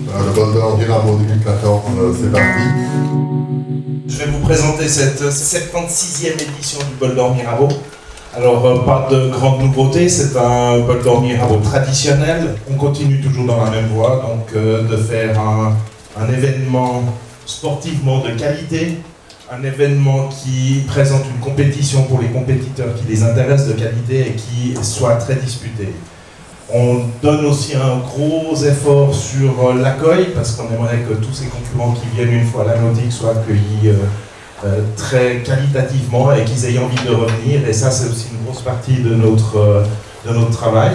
Le Bol d'Or Mirabeau 2014, c'est parti. Je vais vous présenter cette 76e édition du Bol d'Or Mirabeau. Alors, pas de grande nouveauté, c'est un Bol d'Or Mirabeau traditionnel. On continue toujours dans la même voie, donc de faire un événement sportivement de qualité, un événement qui présente une compétition pour les compétiteurs qui les intéressent de qualité et qui soit très disputé. On donne aussi un gros effort sur l'accueil, parce qu'on aimerait que tous ces concurrents qui viennent une fois à la Nautique soient accueillis très qualitativement et qu'ils aient envie de revenir. Et ça, c'est aussi une grosse partie de notre travail.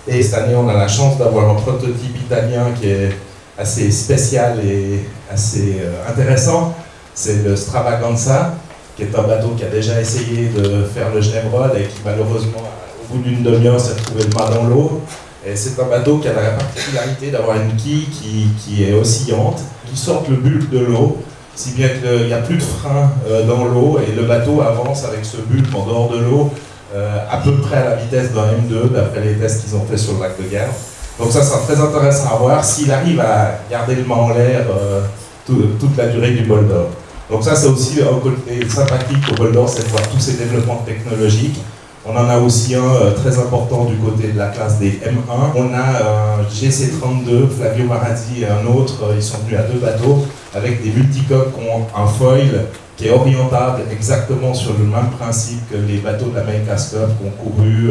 Et cette année, on a la chance d'avoir un prototype italien qui est assez spécial et assez intéressant. C'est le Stravaganza, qui est un bateau qui a déjà essayé de faire le Genève et qui malheureusement, au bout d'une demi-heure, s'est retrouvé le mât dans l'eau. Et c'est un bateau qui a la particularité d'avoir une quille qui est oscillante, qui sort le bulbe de l'eau, si bien qu'il n'y a plus de frein dans l'eau et le bateau avance avec ce bulbe en dehors de l'eau à peu près à la vitesse d'un M2, d'après les tests qu'ils ont fait sur le lac de Guerre. Donc ça sera très intéressant à voir s'il arrive à garder le mât en l'air toute la durée du Bol d'Or. Donc ça, c'est aussi un côté sympathique au Bol d'Or, c'est de voir tous ces développements technologiques. On en a aussi un très important du côté de la classe des M1. On a un GC32, Flavio Marazzi et un autre, ils sont venus à 2 bateaux avec des multicoques qui ont un foil qui est orientable exactement sur le même principe que les bateaux de la Maker's Cup qui ont couru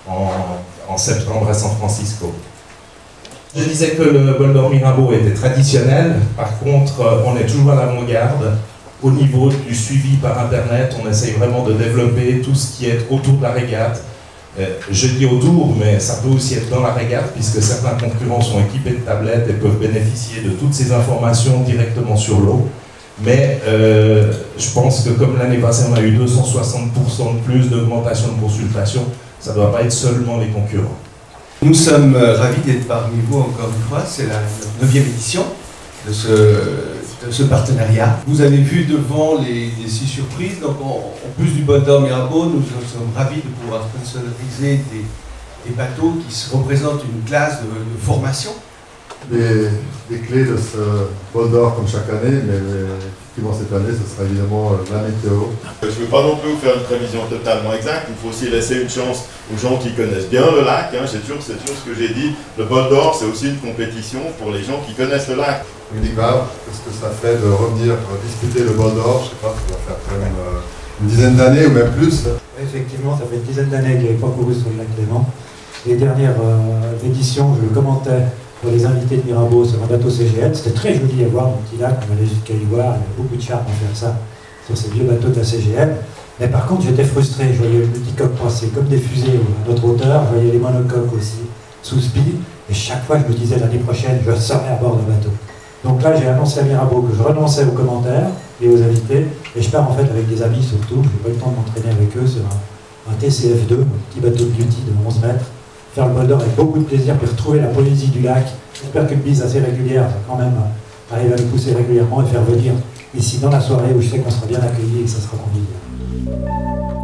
en septembre à San Francisco. Je disais que le Bol d'Or Mirabeau était traditionnel, par contre on est toujours à l'avant-garde. Au niveau du suivi par internet, on essaye vraiment de développer tout ce qui est autour de la régate. Je dis autour, mais ça peut aussi être dans la régate, puisque certains concurrents sont équipés de tablettes et peuvent bénéficier de toutes ces informations directement sur l'eau. Mais je pense que comme l'année passée, on a eu 260% de plus d'augmentation de consultation, ça ne doit pas être seulement les concurrents. Nous sommes ravis d'être parmi vous encore une fois, c'est la 9e édition de ce partenariat. Vous avez vu devant les 6 surprises, donc en plus du Bol d'Or Mirabeau, nous sommes ravis de pouvoir sponsoriser des bateaux qui représentent une classe de formation. Les clés de ce Bol d'Or comme chaque année, mais effectivement cette année ce sera évidemment la météo. Je ne veux pas non plus vous faire une prévision totalement exacte, il faut aussi laisser une chance aux gens qui connaissent bien le lac. C'est toujours ce que j'ai dit, le Bol d'Or c'est aussi une compétition pour les gens qui connaissent le lac. Unigrave, qu'est-ce que ça fait de revenir discuter le Bol d'Or? Je ne sais pas, ça va faire quand même une dizaine d'années ou même plus. Effectivement, ça fait une dizaine d'années que je n'avais pas couru sur le lac Léman. Les dernières éditions, je le commentais pour les invités de Mirabeau sur un bateau CGL. C'était très joli à voir, mon petit lac, on allait jusqu'à y voir, il y avait beaucoup de charme à faire ça sur ces vieux bateaux de la CGL. Mais par contre, j'étais frustré, je voyais le multicoque passer comme des fusées à notre hauteur, je voyais les monocoques aussi sous speed, et chaque fois je me disais l'année prochaine, je serai à bord d'un bateau. Donc là, j'ai annoncé à Mirabeau que je renonçais aux commentaires et aux invités, et je pars en fait avec des amis surtout, je n'ai pas eu le temps de m'entraîner avec eux sur un TCF2, un petit bateau de beauty de 11 mètres, faire le Bol d'Or avec beaucoup de plaisir, puis retrouver la poésie du lac. J'espère qu'une bise assez régulière va quand même arriver à nous pousser régulièrement et faire venir ici dans la soirée où je sais qu'on sera bien accueillis et que ça sera convivial.